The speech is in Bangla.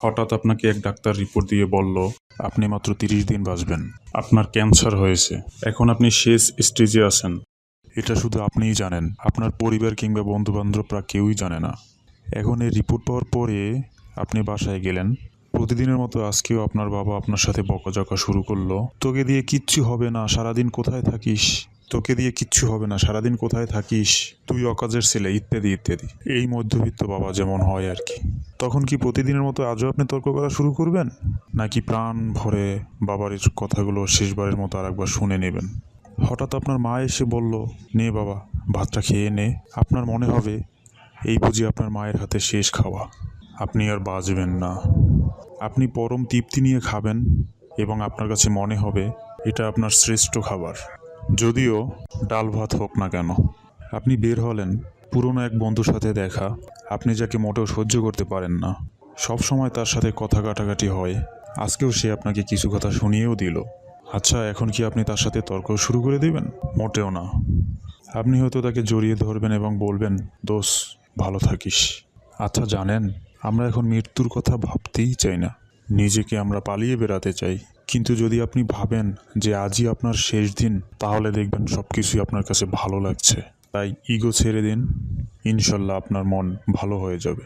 হঠাৎ আপনাকে এক ডাক্তার রিপোর্ট দিয়ে বলল আপনি মাত্র 30 দিন বাঁচবেন, আপনার ক্যান্সার হয়েছে, এখন আপনি শেষ স্টেজে আছেন। এটা শুধু আপনিই জানেন, আপনার পরিবার কিংবা বন্ধুবান্ধবরা কেউই জানে না। এখন এই রিপোর্ট পাওয়ার পরে আপনি বাসায় গেলেন। প্রতিদিনের মতো আজকেও আপনার বাবা আপনার সাথে বকাঝকা শুরু করলো। তোকে দিয়ে কিচ্ছু হবে না, সারাদিন কোথায় থাকিস, তোকে দিয়ে কিচ্ছু হবে না, সারাদিন কোথায় থাকিস, তুই অকাজের ছেলে, ইত্যাদি ইত্যাদি। এই মধ্যবিত্ত বাবা যেমন হয় আর কি। তখন কি প্রতিদিনের মতো আজও আপনি তর্ক করা শুরু করবেন, নাকি প্রাণ ভরে বাবার এই কথাগুলো শেষবারের মতো আরেকবার শুনে নেবেন? হঠাৎ আপনার মা এসে বলল, নে বাবা ভাতটা খেয়ে নে। আপনার মনে হবে এই বুঝি আপনার মায়ের হাতে শেষ খাওয়া, আপনি আর বাঁচবেন না। আপনি পরম তৃপ্তি নিয়ে খাবেন এবং আপনার কাছে মনে হবে এটা আপনার শ্রেষ্ঠ খাবার, যদিও ডাল ভাত হোক না কেন। আপনি বের হলেন, পুরনো এক বন্ধুর সাথে দেখা, আপনি যাকে মোটেও সহ্য করতে পারেন না, সব সময় তার সাথে কথা কাটাকাটি হয়, আজকেও সে আপনাকে কিছু কথা শুনিয়েও দিল। আচ্ছা, এখন কি আপনি তার সাথে তর্ক শুরু করে দেবেন? মোটেও না। আপনি হয়তো তাকে জড়িয়ে ধরবেন এবং বলবেন, দোষ, ভালো থাকিস। আচ্ছা জানেন, আমরা এখন মৃত্যুর কথা ভাবতেই চাই না, নিজেকে আমরা পালিয়ে বেড়াতে চাই। কিন্তু যদি আপনি ভাবেন যে আজই আপনার শেষ দিন, তাহলে দেখবেন সব কিছুই আপনার কাছে ভালো লাগছে। তাই ইগো ছেড়ে দিন, ইনশাল্লাহ আপনার মন ভালো হয়ে যাবে।